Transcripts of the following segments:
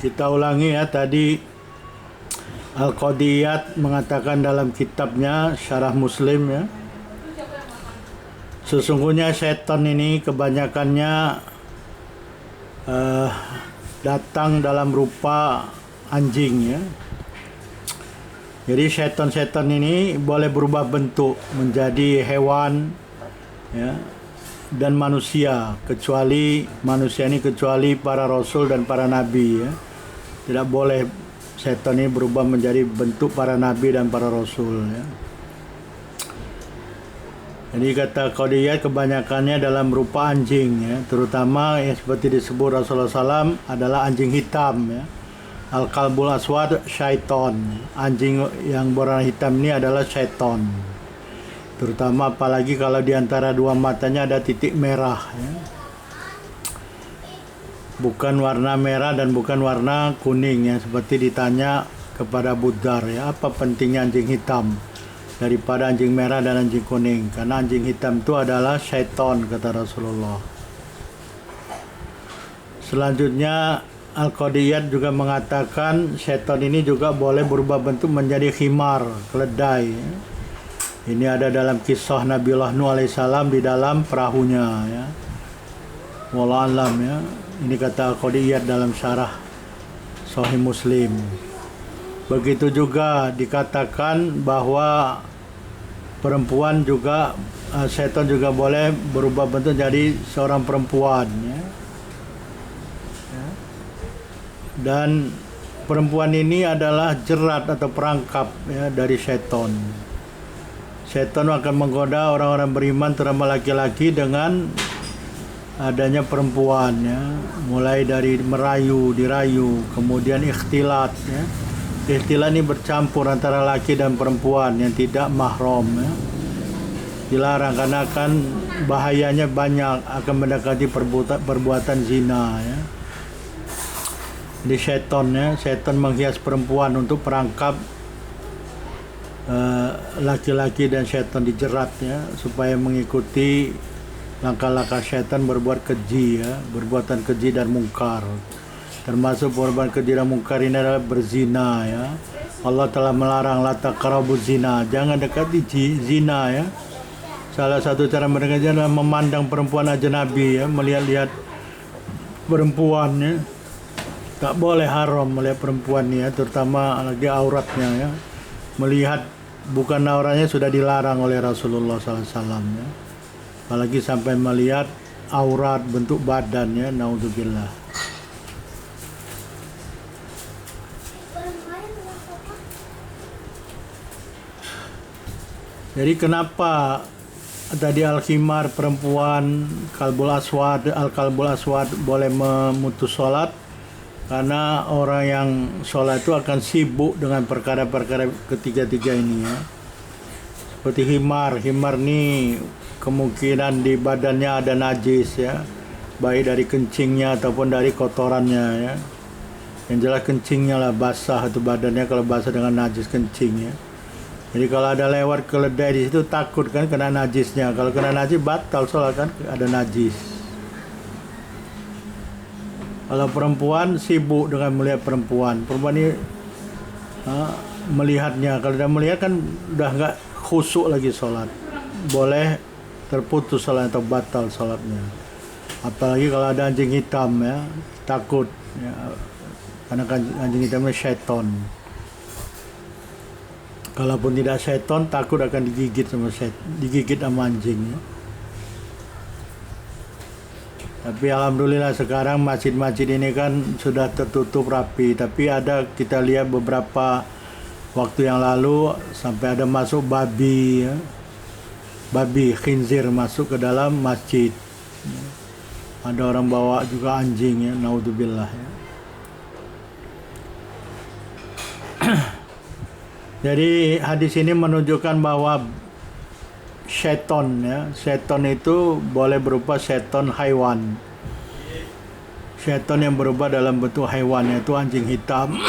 Kita ulangi ya, tadi Al-Qadiyat mengatakan dalam kitabnya Syarah Muslim ya, sesungguhnya setan ini kebanyakannya datang dalam rupa anjing ya. Jadi setan-setan ini boleh berubah bentuk menjadi hewan ya, dan manusia, kecuali manusia ini kecuali para rasul dan para nabi ya. Tidak boleh setan ini berubah menjadi bentuk para nabi dan para rasul ya. Jadi kata Qadiyat kebanyakannya dalam rupa anjing ya, terutama yang seperti disebut Rasulullah SAW adalah anjing hitam ya. Al-Kalbul Aswad syaiton, anjing yang berwarna hitam ini adalah syaiton. Terutama apalagi kalau di antara dua matanya ada titik merah ya. Bukan warna merah dan bukan warna kuning ya, seperti ditanya kepada Abu Dzar ya, apa pentingnya anjing hitam daripada anjing merah dan anjing kuning? Karena anjing hitam itu adalah syaiton, kata Rasulullah. Selanjutnya Al-Qadiyat juga mengatakan syaitan ini juga boleh berubah bentuk menjadi khimar, keledai ya. Ini ada dalam kisah Nabiullah Nuh alaihissalam di dalam perahunya ya. Wallahu alam ya. Ini kata Al-Qadiyat dalam syarah Sahih Muslim. Begitu juga dikatakan bahwa perempuan juga, setan juga boleh berubah bentuk jadi seorang perempuan ya. Dan perempuan ini adalah jerat atau perangkap ya, dari setan. Setan akan menggoda orang-orang beriman terutama laki-laki dengan adanya perempuan ya, mulai dari merayu, dirayu, kemudian ikhtilat ya. Ikhtilat ini bercampur antara laki dan perempuan yang tidak mahram ya. Dilarang karena akan bahayanya banyak, akan mendekati perbuatan zina ya. Di setan ya, setan menghias perempuan untuk perangkap laki-laki, dan setan dijerat ya supaya mengikuti langkah-langkah setan berbuat keji ya, berbuatan keji dan mungkar. Termasuk perbuatan keji dan mungkar ini adalah berzina ya. Allah telah melarang la taqrabuz zina, jangan dekati zina ya. Salah satu cara mendekati adalah memandang perempuan ajnabi ya, melihat-lihat perempuan ya. Tak boleh haram melihat perempuan ya, terutama lagi auratnya ya. Melihat bukan auratnya sudah dilarang oleh Rasulullah SAW ya. Apalagi sampai melihat aurat, bentuk badannya, naudzubillah. Jadi kenapa tadi al-khimar perempuan, al-kalbul aswad boleh memutus sholat? Karena orang yang sholat itu akan sibuk dengan perkara-perkara ketiga-tiga ini ya. Seperti himar ini kemungkinan di badannya ada najis ya, baik dari kencingnya ataupun dari kotorannya ya. Yang jelas kencingnya lah basah, atau badannya kalau basah dengan najis kencing ya. Jadi kalau ada lewat keledai di situ takut kan kena najisnya. Kalau kena najis batal sholat kan, ada najis. Kalau perempuan sibuk dengan melihat perempuan ini melihatnya. Kalau udah melihat kan udah nggak khusyuk lagi sholat, boleh terputus sholat atau batal sholatnya. Apalagi kalau ada anjing hitam ya, takut ya, karena anjing hitamnya syaiton. Kalaupun tidak syaiton, takut akan digigit sama anjing ya. Tapi alhamdulillah sekarang masjid-masjid ini kan sudah tertutup rapi. Tapi ada, kita lihat beberapa waktu yang lalu sampai ada masuk babi ya. Babi khinzir masuk ke dalam masjid. Ada orang bawa juga anjing ya, naudzubillah ya. Jadi hadis ini menunjukkan bahwa setan ya, setan itu boleh berupa setan haiwan. Setan yang berubah dalam bentuk haiwan, yaitu anjing hitam.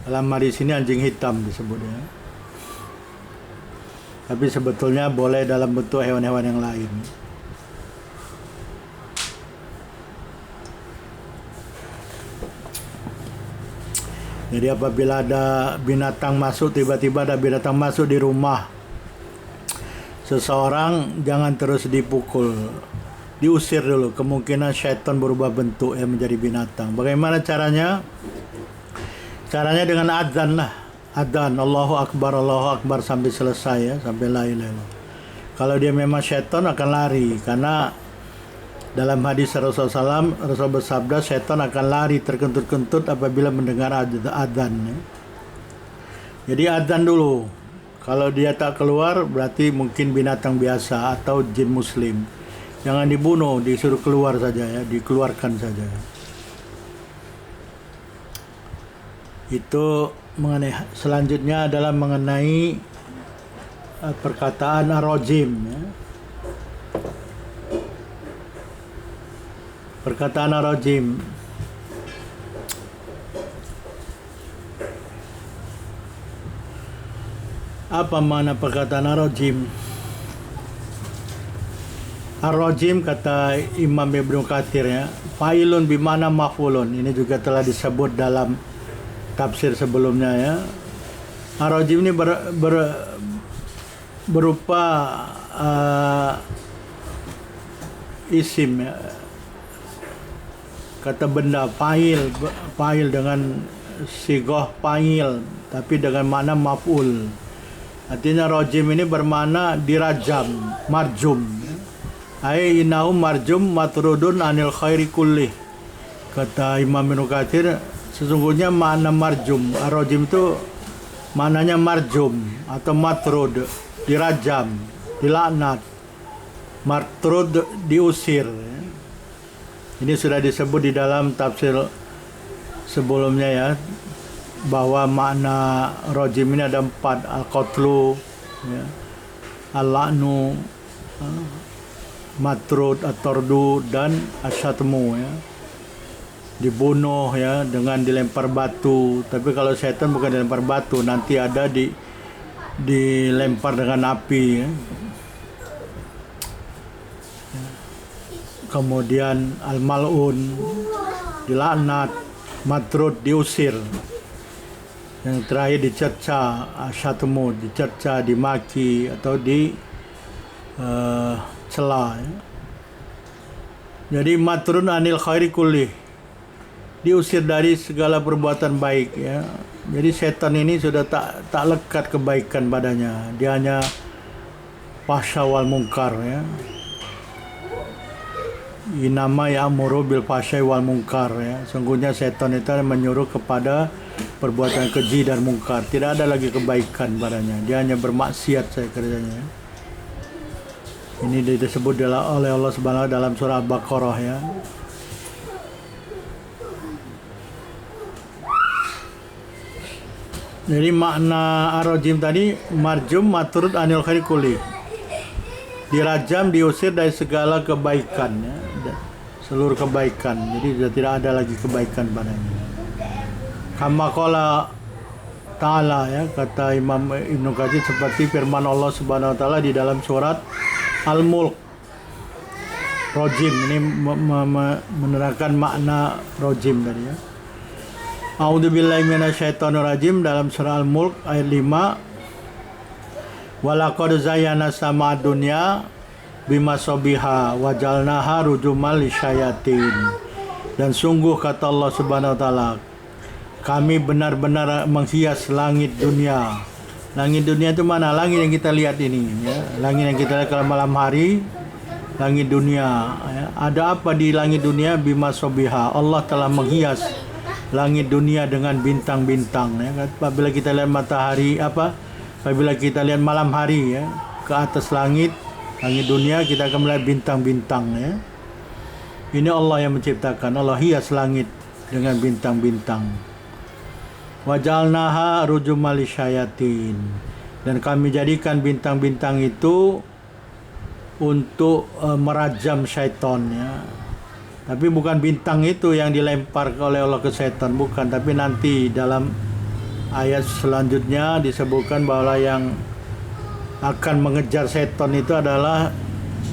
Dalam hadis ini anjing hitam disebutnya. Tapi sebetulnya boleh dalam bentuk hewan-hewan yang lain. Jadi apabila ada binatang masuk, tiba-tiba ada binatang masuk di rumah seseorang, jangan terus dipukul, diusir dulu. Kemungkinan syaitan berubah bentuk menjadi binatang. Bagaimana caranya? Caranya dengan adzan lah. Adzan Allahu Akbar sampai selesai ya, sampai la ilaha illallah. Kalau dia memang syaitan akan lari, karena dalam hadis Rasulullah SAW, Rasul bersabda syaitan akan lari terkentut-kentut apabila mendengar adzan ya. Jadi adzan dulu. Kalau dia tak keluar berarti mungkin binatang biasa atau jin muslim. Jangan dibunuh, disuruh keluar saja ya, dikeluarkan saja. Itu mengenai, selanjutnya adalah mengenai perkataan ar-rajim ya. Perkataan ar-rajim. Apa makna perkataan ar-rajim? Ar-rajim kata Imam Ibnu Katsir ya, fa'ilun bimana maf'ulun. Ini juga telah disebut dalam tafsir sebelumnya ya. Ar-rajim ini berupa isim ya. Kata benda, fa'il dengan sighah fa'il tapi dengan makna maf'ul. Artinya rajim ini bermakna dirajam, marjum. Ai innahu marjum matrudun anil khairi kullih. Kata Imam Ibnu Katsir, sesungguhnya makna marjum, ar-rajim itu maknanya marjum atau matrud, dirajam, dilaknat. Matrud diusir. Ini sudah disebut di dalam tafsir sebelumnya ya, bahwa makna rajim ini ada 4, al-qatlu ya, al-la'nu, matrud, at-tardu, dan asyatmu ya, dibunuh ya, dengan dilempar batu. Tapi kalau setan bukan dilempar batu, nanti ada dilempar dengan api ya. Kemudian al-mal'un, dilaknat, matrud, diusir. Yang terakhir dicerca, asyatmu, dicerca, dimaki atau cela ya. Jadi matrun anil khairi kullih, diusir dari segala perbuatan baik ya. Jadi setan ini sudah tak lekat kebaikan padanya, dia hanya fahsya wal munkar ya. Inama ya'muru bil fahsya wal munkar ya. Sungguhnya setan itu menyuruh kepada perbuatan keji dan mungkar, tidak ada lagi kebaikan padanya, dia hanya bermaksiat saya kerjanya. Ini disebut oleh Allah Subhanahu wa taala dalam surah Al-Baqarah ya. Jadi makna ar-rajim tadi, marjum matrud anil khairi kulli, dirajam, diusir dari segala kebaikan ya, seluruh kebaikan. Jadi sudah tidak ada lagi kebaikan padanya. Kama qala ta'ala ya, kata Imam Ibnu Katsir, seperti firman Allah Subhanahu wa taala di dalam surat Al-Mulk. Rajim ini menerangkan makna rajim tadi ya. A'udzubillahi minasyaitonirrajim, dalam surah Al-Mulk ayat 5. Walaqad zayyana sama dunya bima sabiha wajalnaha rujumal lisyayatin. Dan sungguh kata Allah Subhanahu wa taala, kami benar-benar menghias langit dunia. Langit dunia itu mana? Langit yang kita lihat ini ya. Langit yang kita lihat kalau malam hari, langit dunia ya. Ada apa di langit dunia? Bima sobiha, Allah telah menghias langit dunia dengan bintang-bintang ya. Apabila kita lihat matahari apabila kita lihat malam hari ya, ke atas langit dunia, kita akan melihat bintang-bintang ya. Ini Allah yang menciptakan, Allah hias langit dengan bintang-bintang. Wajalnaha rujumal lisyayatin, dan kami jadikan bintang-bintang itu untuk merajam syaitan ya. Tapi bukan bintang itu yang dilempar oleh Allah ke syaitan, bukan. Tapi nanti dalam ayat selanjutnya disebutkan bahwa yang akan mengejar syaitan itu adalah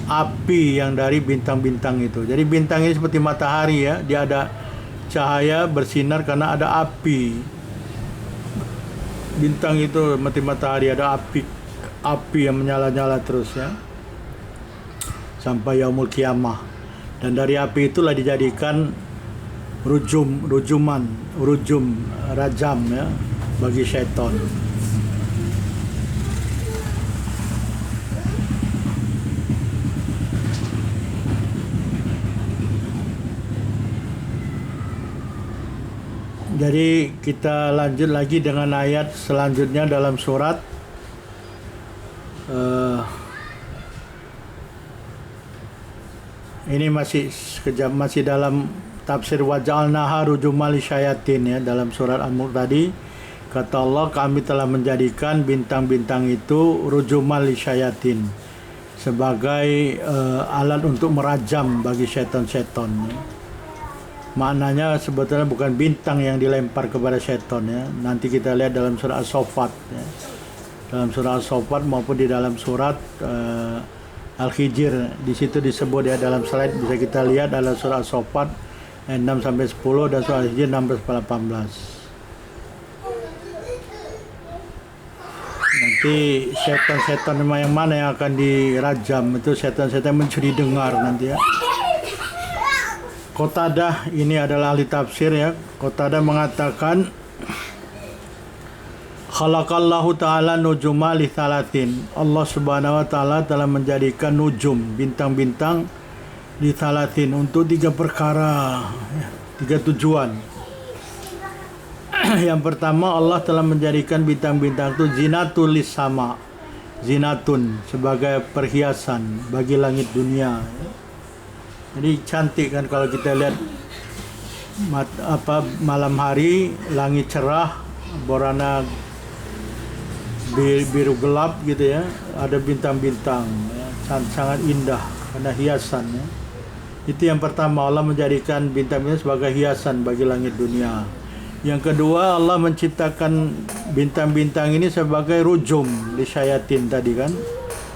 api yang dari bintang-bintang itu. Jadi bintang ini seperti matahari ya, dia ada cahaya bersinar karena ada api. bintang itu mati matahari ada api yang menyala-nyala terus ya sampai yaumul kiamah, dan dari api itulah dijadikan rujum rajam ya bagi syaitan. Jadi kita lanjut lagi dengan ayat selanjutnya dalam surat ini masih dalam tafsir waja'alnaha rujumal lisyayatin ya, dalam surat Al-Mulk tadi kata Allah, kami telah menjadikan bintang-bintang itu rujumal lisyayatin, sebagai alat untuk merajam bagi setan-setan ya. Maknanya sebetulnya bukan bintang yang dilempar kepada setan ya. Nanti kita lihat dalam surah As-Saffat ya. Dalam surah As-Saffat maupun di dalam surat Al-Hijr, di situ disebut ya, dalam slide bisa kita lihat dalam surah As-Saffat 6 sampai 10 dan surah Al-Hijr 16 sampai 18. Nanti setan-setan yang mana yang akan dirajam, itu setan-setan mencuri dengar nanti ya. Qatadah ini adalah ahli tafsir ya. Qatadah mengatakan khalaqallahu ta'ala nujuma li thalatin. Allah subhanahu wa ta'ala telah menjadikan nujum, bintang-bintang, li thalatin, untuk 3 perkara, 3 tujuan. Yang pertama, Allah telah menjadikan bintang-bintang itu zinatul lis sama, zinatun, sebagai perhiasan bagi langit dunia. Jadi cantik kan kalau kita lihat malam hari, langit cerah berwarna biru gelap gitu ya, ada bintang-bintang ya, sangat indah karena hiasan ya. Itu yang pertama, Allah menjadikan bintang-bintang sebagai hiasan bagi langit dunia. Yang kedua, Allah menciptakan bintang-bintang ini sebagai rujum di syayatin tadi kan,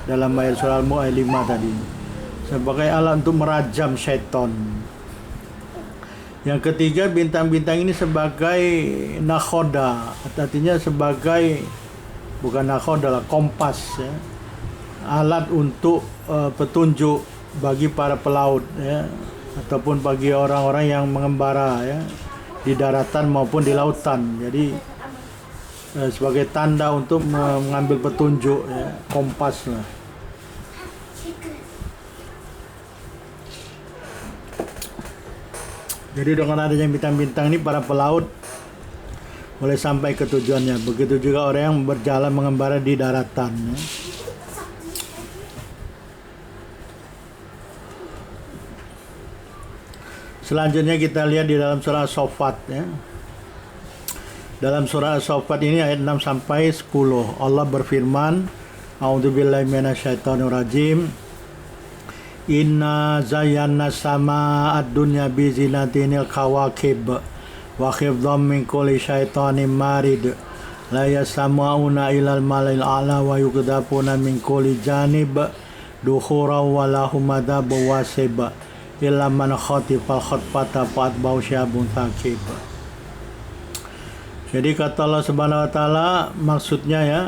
dalam ayat surah Al-Mulk 5 tadi, sebagai alat untuk merajam syaitan. Yang ketiga, bintang-bintang ini sebagai nakhoda, artinya sebagai, bukan nakhoda lah, kompas ya, alat untuk petunjuk bagi para pelaut ya, ataupun bagi orang-orang yang mengembara ya, di daratan maupun di lautan. Jadi sebagai tanda untuk mengambil petunjuk ya, kompas lah. Jadi dengan adanya bintang-bintang ini, para pelaut boleh sampai ke tujuannya. Begitu juga orang yang berjalan mengembara di daratan ya. Selanjutnya kita lihat di dalam surah As-Saffat ya. Dalam surah As-Saffat ini ayat 6 sampai 10, Allah berfirman, A'udzubillahi minasyaitonirrajim. Inna zayyana sama ad-dunya bi zinatinil kawakib wa khifdhan min kulli syaitanin marid la yasma'una ilal malil a'la wa yukdafuna min kulli janib dukhura wa lahum adzabu wasib illa man khatifal khatfata fa'atba'u syabun thaqib. Jadi kata Allah Subhanahu wa taala, maksudnya ya,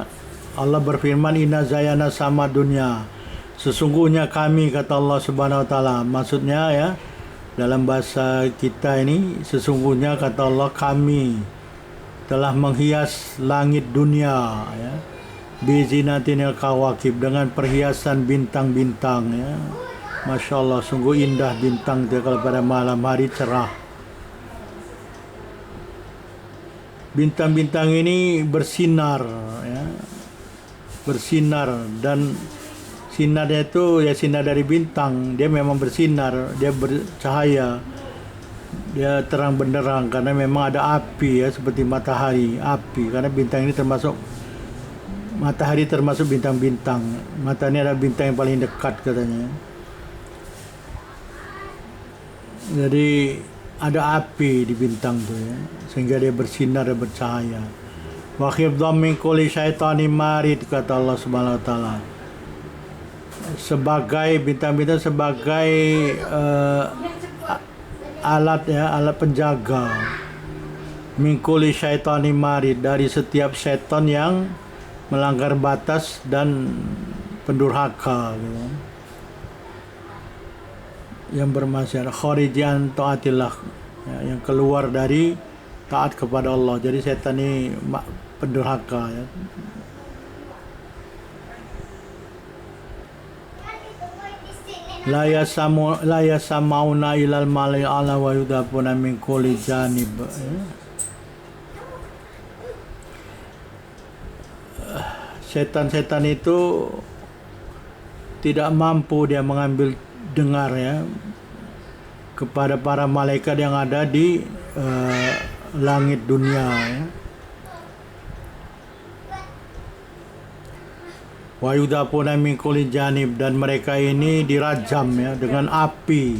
Allah berfirman inna zayyana sama dunya, sesungguhnya kami, kata Allah Subhanahu wa taala, maksudnya ya, dalam bahasa kita ini, sesungguhnya kata Allah, kami telah menghias langit dunia ya, bizinatinil kawakib, dengan perhiasan bintang-bintang ya. Masya Allah, sungguh indah bintang itu kalau pada malam hari cerah. Bintang-bintang ini bersinar ya, bersinar, dan sinarnya itu ya sinar dari bintang. Dia memang bersinar, dia bercahaya, dia terang benderang karena memang ada api ya, seperti matahari, api, karena bintang ini termasuk, matahari termasuk bintang-bintang. Matahari adalah bintang yang paling dekat katanya. Jadi ada api di bintang itu ya, sehingga dia bersinar dan bercahaya. Wa khifdhan min kulli syaitanin marid, kata Allah Subhanahu wa taala. Sebagai bintang-bintang sebagai alat ya, alat penjaga min kulli syaitanin marid, dari setiap setan yang melanggar batas dan pendurhaka gitu. Yang bermaksiat, kharijan taatillah, ya, yang keluar dari taat kepada Allah. Jadi setan ini pendurhaka ya. La yasamauna ilal malai ala wa yudapuna min kulli janib ya. Setan-setan itu tidak mampu dia mengambil dengar ya kepada para malaikat yang ada di langit dunia ya. Wa yudapuna min kulli janib, dan mereka ini dirajam ya dengan api,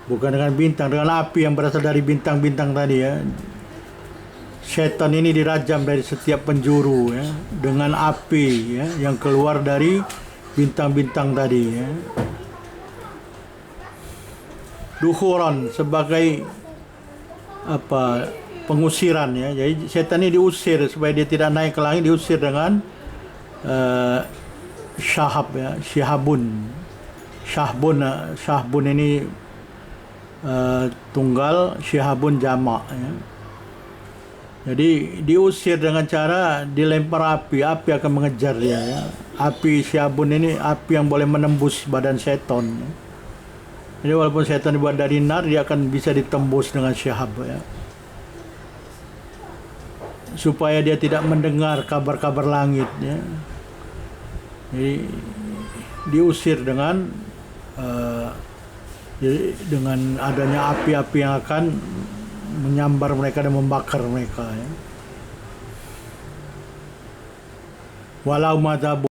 bukan dengan bintang, dengan api yang berasal dari bintang-bintang tadi ya. Setan ini dirajam dari setiap penjuru ya dengan api ya yang keluar dari bintang-bintang tadi ya. Duhuran, sebagai apa, pengusiran ya. Jadi setan ini diusir supaya dia tidak naik ke langit, diusir dengan syahab ya, syihabun. Syahbun ini tunggal, syihabun jamak ya. Jadi diusir dengan cara dilempar api akan mengejar dia ya. Api syihabun ini api yang boleh menembus badan setan ya. Jadi walaupun setan dibuat dari nar, dia akan bisa ditembus dengan syahab ya, supaya dia tidak mendengar kabar-kabar langit ya. Jadi diusir dengan adanya api-api yang akan menyambar mereka dan membakar mereka ya. Walau madhabu